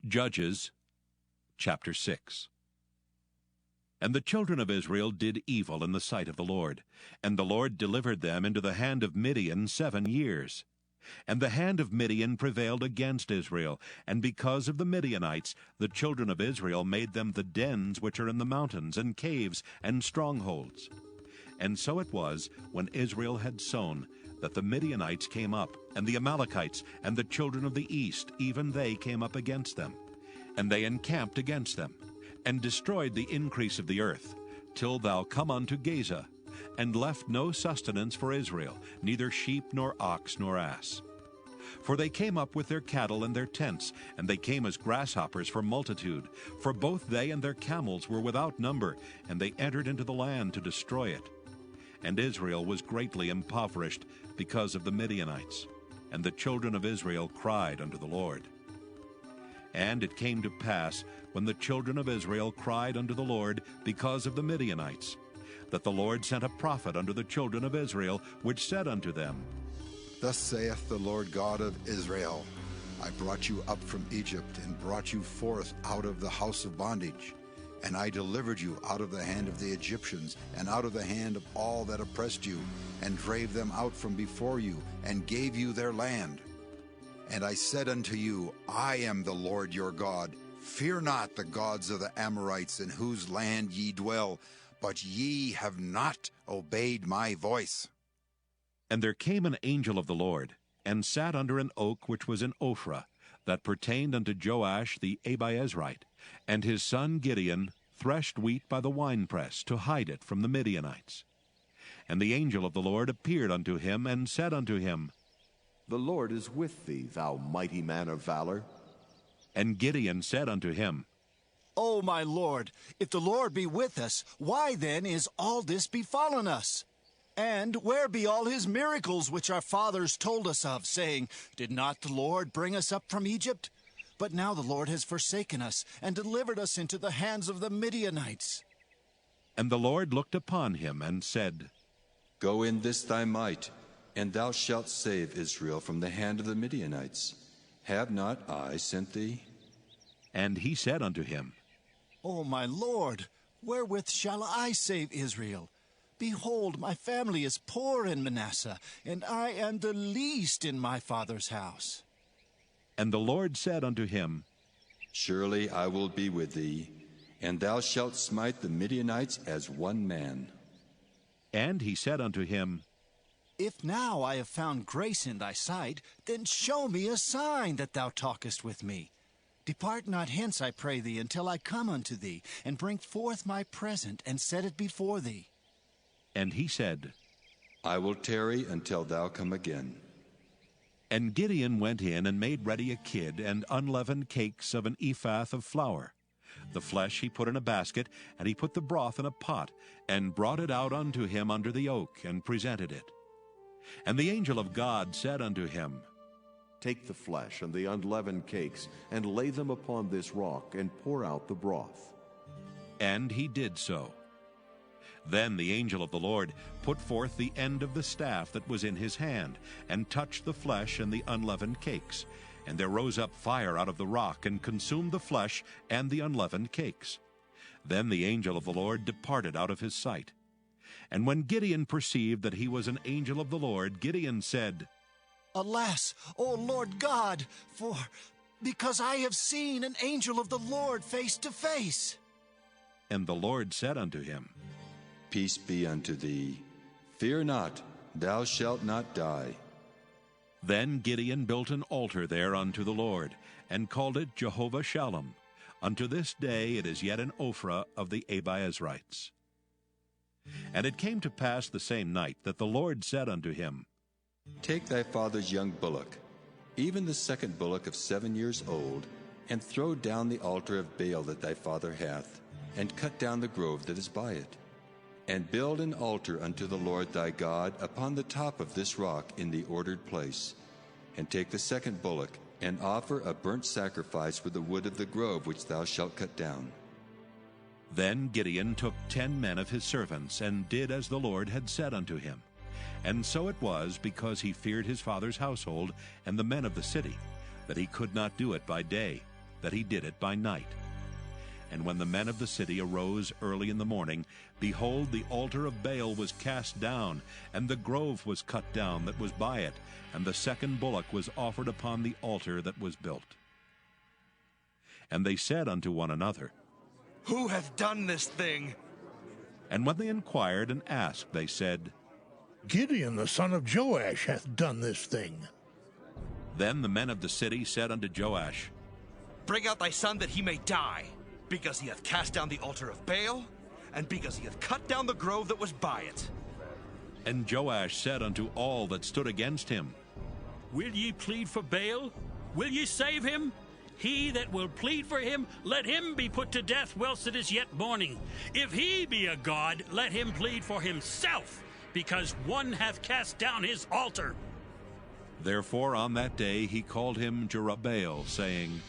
Judges chapter 6. And the children of Israel did evil in the sight of the Lord, and the Lord delivered them into the hand of Midian 7 years. And the hand of Midian prevailed against Israel, and because of the Midianites the children of Israel made them the dens which are in the mountains, and caves, and strongholds. And so it was, when Israel had sown, that the Midianites came up, and the Amalekites, and the children of the east, even they came up against them. And they encamped against them, and destroyed the increase of the earth, till thou come unto Gaza, and left no sustenance for Israel, neither sheep, nor ox, nor ass. For they came up with their cattle and their tents, and they came as grasshoppers for multitude, for both they and their camels were without number, and they entered into the land to destroy it. And Israel was greatly impoverished because of the Midianites, and the children of Israel cried unto the Lord. And it came to pass, when the children of Israel cried unto the Lord because of the Midianites, that the Lord sent a prophet unto the children of Israel, which said unto them, Thus saith the Lord God of Israel, I brought you up from Egypt, and brought you forth out of the house of bondage. And I delivered you out of the hand of the Egyptians, and out of the hand of all that oppressed you, and drave them out from before you, and gave you their land. And I said unto you, I am the Lord your God. Fear not the gods of the Amorites, in whose land ye dwell, but ye have not obeyed my voice. And there came an angel of the Lord, and sat under an oak which was in Ophrah, that pertained unto Joash the Abiezrite, and his son Gideon threshed wheat by the winepress, to hide it from the Midianites. And the angel of the Lord appeared unto him, and said unto him, The Lord is with thee, thou mighty man of valor. And Gideon said unto him, O my Lord, if the Lord be with us, why then is all this befallen us? And where be all his miracles which our fathers told us of, saying, Did not the Lord bring us up from Egypt? But now the Lord has forsaken us, and delivered us into the hands of the Midianites. And the Lord looked upon him, and said, Go in this thy might, and thou shalt save Israel from the hand of the Midianites. Have not I sent thee? And he said unto him, O my Lord, wherewith shall I save Israel? Behold, my family is poor in Manasseh, and I am the least in my father's house. And the Lord said unto him, Surely I will be with thee, and thou shalt smite the Midianites as one man. And he said unto him, If now I have found grace in thy sight, then show me a sign that thou talkest with me. Depart not hence, I pray thee, until I come unto thee, and bring forth my present, and set it before thee. And he said, I will tarry until thou come again. And Gideon went in and made ready a kid and unleavened cakes of an ephah of flour. The flesh he put in a basket, and he put the broth in a pot, and brought it out unto him under the oak, and presented it. And the angel of God said unto him, Take the flesh and the unleavened cakes, and lay them upon this rock, and pour out the broth. And he did so. Then the angel of the Lord put forth the end of the staff that was in his hand, and touched the flesh and the unleavened cakes. And there rose up fire out of the rock, and consumed the flesh and the unleavened cakes. Then the angel of the Lord departed out of his sight. And when Gideon perceived that he was an angel of the Lord, Gideon said, Alas, O Lord God, because I have seen an angel of the Lord face to face. And the Lord said unto him, Peace be unto thee. Fear not, thou shalt not die. Then Gideon built an altar there unto the Lord, and called it Jehovah Shalom. Unto this day it is yet in Ophrah of the Abiezrites. And it came to pass the same night that the Lord said unto him, Take thy father's young bullock, even the second bullock of 7 years old, and throw down the altar of Baal that thy father hath, and cut down the grove that is by it. And build an altar unto the Lord thy God upon the top of this rock in the ordered place. And take the second bullock, and offer a burnt sacrifice with the wood of the grove which thou shalt cut down. Then Gideon took 10 men of his servants, and did as the Lord had said unto him. And so it was, because he feared his father's household and the men of the city, that he could not do it by day. that he did it by night. And when the men of the city arose early in the morning, behold, the altar of Baal was cast down, and the grove was cut down that was by it, and the second bullock was offered upon the altar that was built. And they said unto one another, Who hath done this thing? And when they inquired and asked, they said, Gideon the son of Joash hath done this thing. Then the men of the city said unto Joash, Bring out thy son that he may die, because he hath cast down the altar of Baal, and because he hath cut down the grove that was by it. And Joash said unto all that stood against him, Will ye plead for Baal? Will ye save him? He that will plead for him, let him be put to death whilst it is yet morning. If he be a god, let him plead for himself, because one hath cast down his altar. Therefore on that day he called him Jerubbaal, saying,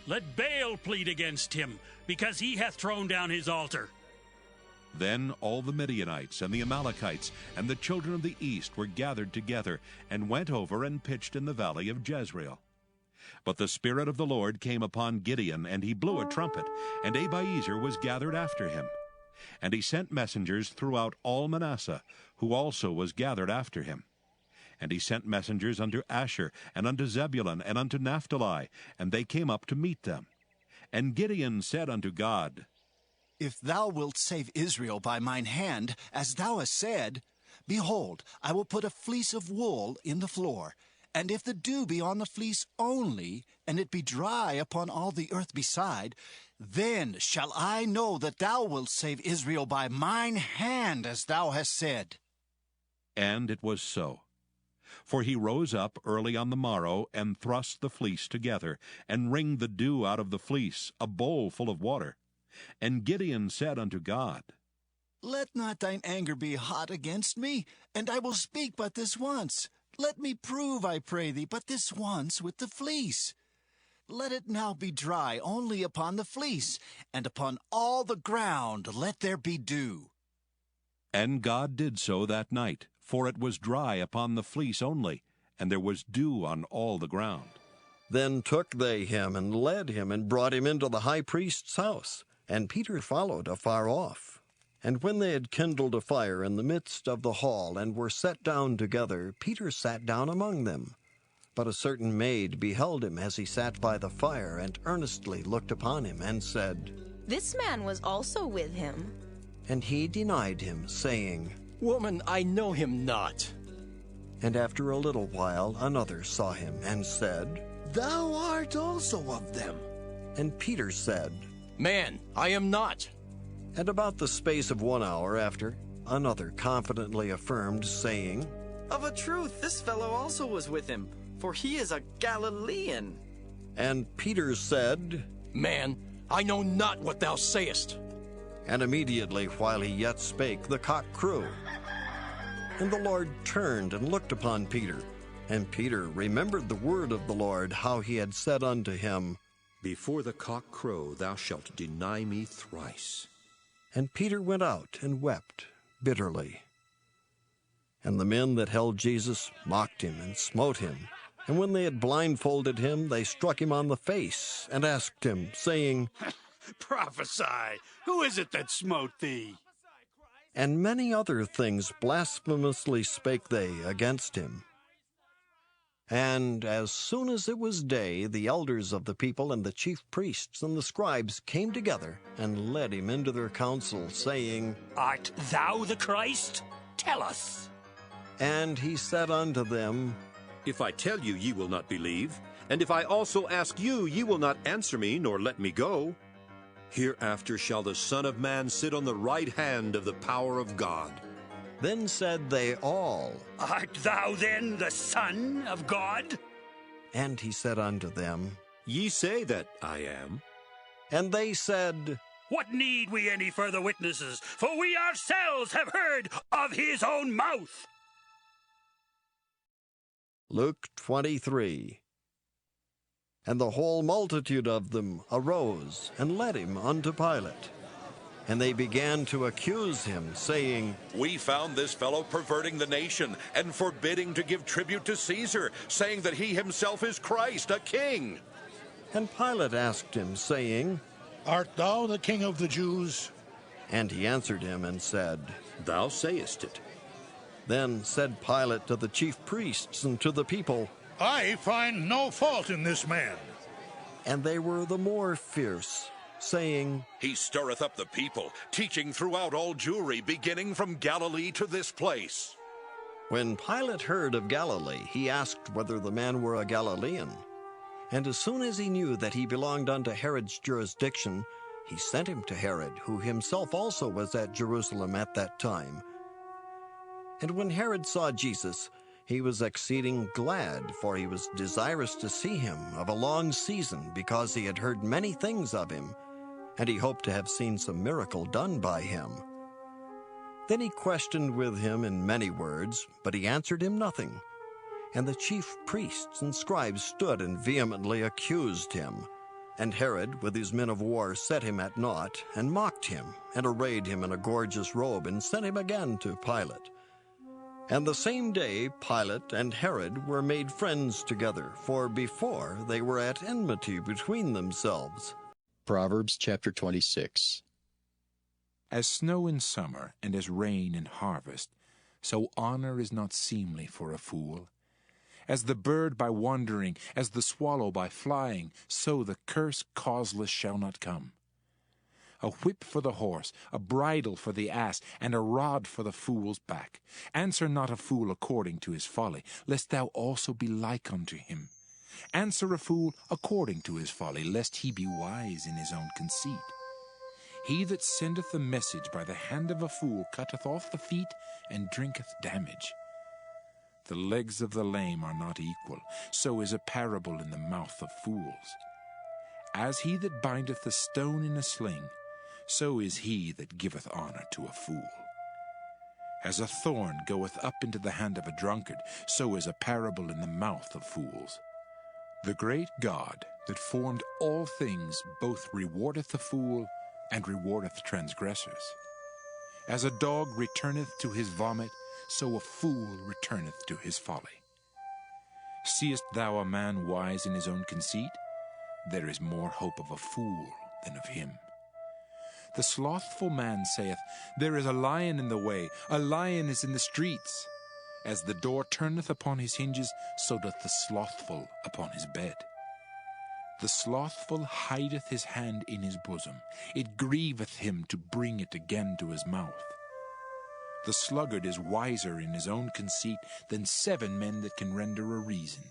Let Baal plead against him, because he hath thrown down his altar. Then all the Midianites and the Amalekites and the children of the east were gathered together, and went over and pitched in the valley of Jezreel. But the Spirit of the Lord came upon Gideon, and he blew a trumpet, and Abiezer was gathered after him. And he sent messengers throughout all Manasseh, who also was gathered after him. And he sent messengers unto Asher, and unto Zebulun, and unto Naphtali, and they came up to meet them. And Gideon said unto God, If thou wilt save Israel by mine hand, as thou hast said, behold, I will put a fleece of wool in the floor. And if the dew be on the fleece only, and it be dry upon all the earth beside, then shall I know that thou wilt save Israel by mine hand, as thou hast said. And it was so. For he rose up early on the morrow, and thrust the fleece together, and wringed the dew out of the fleece, a bowl full of water. And Gideon said unto God, Let not thine anger be hot against me, and I will speak but this once. Let me prove, I pray thee, but this once with the fleece. Let it now be dry only upon the fleece, and upon all the ground let there be dew. And God did so that night, for it was dry upon the fleece only, and there was dew on all the ground. Then took they him, and led him, and brought him into the high priest's house, and Peter followed afar off. And when they had kindled a fire in the midst of the hall, and were set down together, Peter sat down among them. But a certain maid beheld him as he sat by the fire, and earnestly looked upon him, and said, This man was also with him. And he denied him, saying, Woman, I know him not. And after a little while another saw him, and said, Thou art also of them. And Peter said, Man, I am not. And about the space of 1 hour after, another confidently affirmed, saying, Of a truth, this fellow also was with him, for he is a Galilean. And Peter said, Man, I know not what thou sayest. And immediately, while he yet spake, the cock crew. And the Lord turned and looked upon Peter. And Peter remembered the word of the Lord, how he had said unto him, Before the cock crow thou shalt deny me thrice. And Peter went out and wept bitterly. And the men that held Jesus mocked him and smote him. And when they had blindfolded him, they struck him on the face, and asked him, saying, Prophesy, who is it that smote thee? And many other things blasphemously spake they against him. And as soon as it was day, the elders of the people and the chief priests and the scribes came together, and led him into their council, saying, Art thou the Christ? Tell us. And he said unto them, If I tell you, ye will not believe, and if I also ask you, ye will not answer me, nor let me go. Hereafter shall the Son of Man sit on the right hand of the power of God. Then said they all, Art thou then the Son of God? And he said unto them, Ye say that I am. And they said, What need we any further witnesses? For we ourselves have heard of his own mouth. Luke 23. And the whole multitude of them arose, and led him unto Pilate. And they began to accuse him, saying, We found this fellow perverting the nation, and forbidding to give tribute to Caesar, saying that he himself is Christ, a king. And Pilate asked him, saying, Art thou the king of the Jews? And he answered him and said, Thou sayest it. Then said Pilate to the chief priests and to the people, I find no fault in this man. And they were the more fierce, saying, He stirreth up the people, teaching throughout all Jewry, beginning from Galilee to this place. When Pilate heard of Galilee, he asked whether the man were a Galilean. And as soon as he knew that he belonged unto Herod's jurisdiction, he sent him to Herod, who himself also was at Jerusalem at that time. And when Herod saw Jesus, he was exceeding glad, for he was desirous to see him of a long season, because he had heard many things of him, and he hoped to have seen some miracle done by him. Then he questioned with him in many words, but he answered him nothing. And the chief priests and scribes stood and vehemently accused him. And Herod, with his men of war, set him at naught, and mocked him, and arrayed him in a gorgeous robe, and sent him again to Pilate. And the same day Pilate and Herod were made friends together, for before they were at enmity between themselves. Proverbs chapter 26. As snow in summer, and as rain in harvest, so honor is not seemly for a fool. As the bird by wandering, as the swallow by flying, so the curse causeless shall not come. A whip for the horse, a bridle for the ass, and a rod for the fool's back. Answer not a fool according to his folly, lest thou also be like unto him. Answer a fool according to his folly, lest he be wise in his own conceit. He that sendeth a message by the hand of a fool cutteth off the feet, and drinketh damage. The legs of the lame are not equal, so is a parable in the mouth of fools. As he that bindeth a stone in a sling, so is he that giveth honor to a fool. As a thorn goeth up into the hand of a drunkard, so is a parable in the mouth of fools. The great God that formed all things both rewardeth the fool and rewardeth transgressors. As a dog returneth to his vomit, so a fool returneth to his folly. Seest thou a man wise in his own conceit? There is more hope of a fool than of him. The slothful man saith, There is a lion in the way, a lion is in the streets. As the door turneth upon his hinges, so doth the slothful upon his bed. The slothful hideth his hand in his bosom. It grieveth him to bring it again to his mouth. The sluggard is wiser in his own conceit than 7 men that can render a reason.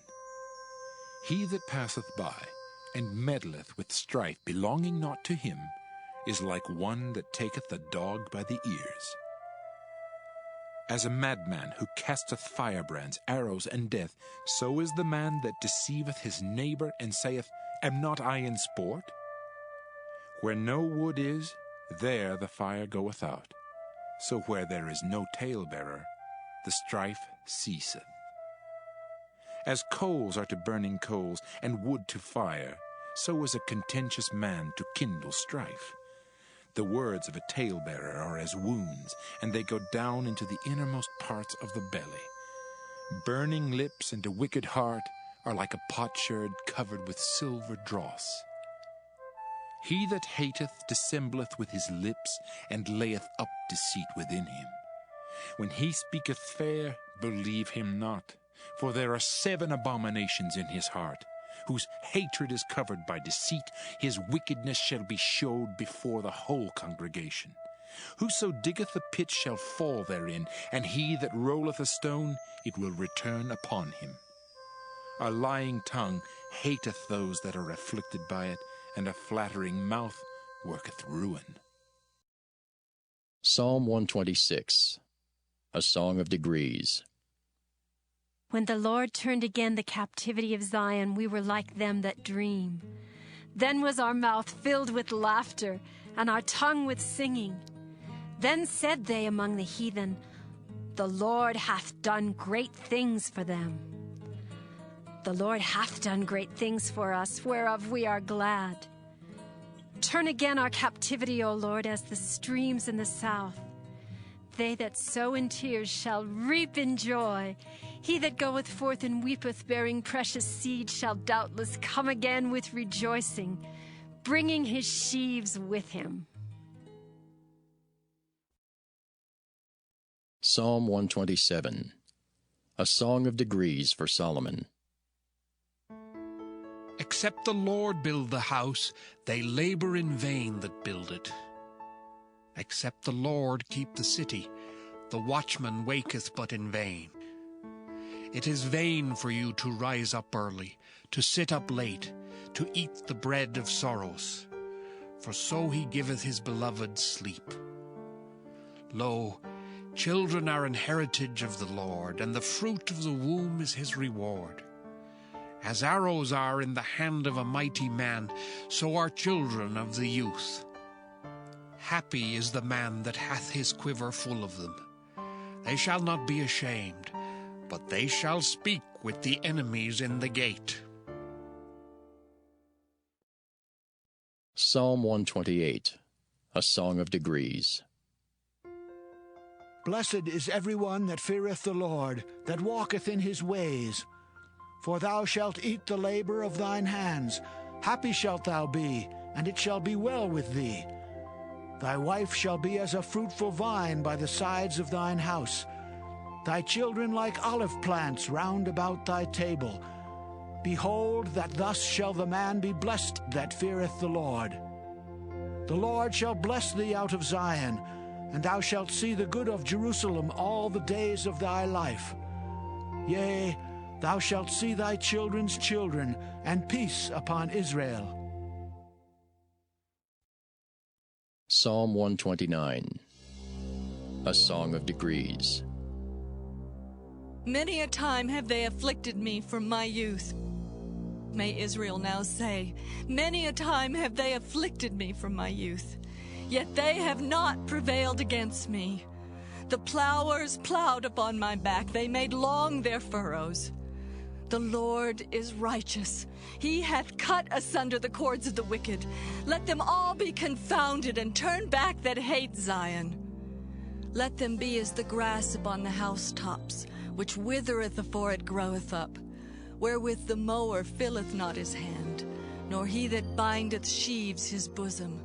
He that passeth by, and meddleth with strife belonging not to him, is like one that taketh a dog by the ears. As a madman who casteth firebrands, arrows, and death, so is the man that deceiveth his neighbor, and saith, Am not I in sport? Where no wood is, there the fire goeth out. So where there is no talebearer, the strife ceaseth. As coals are to burning coals, and wood to fire, so is a contentious man to kindle strife. The words of a talebearer are as wounds, and they go down into the innermost parts of the belly. Burning lips and a wicked heart are like a potsherd covered with silver dross. He that hateth dissembleth with his lips, and layeth up deceit within him. When he speaketh fair, believe him not, for there are 7 abominations in his heart, whose hatred is covered by deceit. His wickedness shall be showed before the whole congregation. Whoso diggeth a pit shall fall therein, and he that rolleth a stone, it will return upon him. A lying tongue hateth those that are afflicted by it, and a flattering mouth worketh ruin. Psalm 126, a song of degrees. When the Lord turned again the captivity of Zion, we were like them that dream. Then was our mouth filled with laughter, and our tongue with singing. Then said they among the heathen, The Lord hath done great things for them. The Lord hath done great things for us, whereof we are glad. Turn again our captivity, O Lord, as the streams in the south. They that sow in tears shall reap in joy. He that goeth forth and weepeth, bearing precious seed, shall doubtless come again with rejoicing, bringing his sheaves with him. Psalm 127, a song of degrees for Solomon. Except the Lord build the house, they labor in vain that build it. Except the Lord keep the city, the watchman waketh but in vain. It is vain for you to rise up early, to sit up late, to eat the bread of sorrows, for so he giveth his beloved sleep. Lo, children are an heritage of the Lord, and the fruit of the womb is his reward. As arrows are in the hand of a mighty man, so are children of the youth. Happy is the man that hath his quiver full of them. They shall not be ashamed, but they shall speak with the enemies in the gate. Psalm 128, a song of degrees. Blessed is every one that feareth the Lord, that walketh in his ways. For thou shalt eat the labor of thine hands. Happy shalt thou be, and it shall be well with thee. Thy wife shall be as a fruitful vine by the sides of thine house, thy children like olive plants round about thy table. Behold, that thus shall the man be blessed that feareth the Lord. The Lord shall bless thee out of Zion, and thou shalt see the good of Jerusalem all the days of thy life. Yea, thou shalt see thy children's children, and peace upon Israel. Psalm 129, a song of degrees. Many a time have they afflicted me from my youth. May Israel now say, many a time have they afflicted me from my youth, yet they have not prevailed against me. The plowers plowed upon my back, they made long their furrows. The Lord is righteous. He hath cut asunder the cords of the wicked. Let them all be confounded, and turn back that hate Zion. Let them be as the grass upon the housetops, which withereth afore it groweth up, wherewith the mower filleth not his hand, nor he that bindeth sheaves his bosom.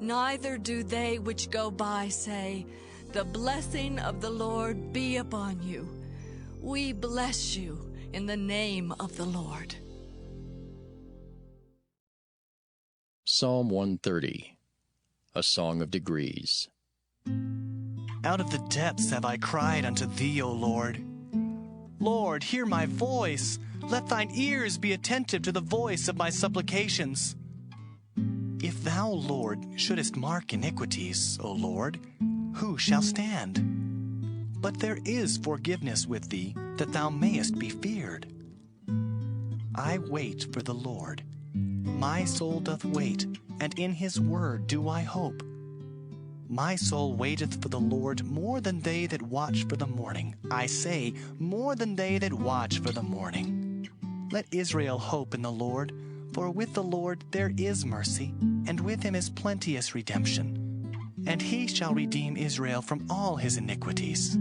Neither do they which go by say, the blessing of the Lord be upon you. We bless you in the name of the Lord. Psalm 130, a song of degrees. Out of the depths have I cried unto thee, O Lord. Lord, hear my voice. Let thine ears be attentive to the voice of my supplications. If thou, Lord, shouldest mark iniquities, O Lord, who shall stand? But there is forgiveness with thee, that thou mayest be feared. I wait for the Lord. My soul doth wait, and in his word do I hope. My soul waiteth for the Lord more than they that watch for the morning. I say, more than they that watch for the morning. Let Israel hope in the Lord, for with the Lord there is mercy, and with him is plenteous redemption. And he shall redeem Israel from all his iniquities.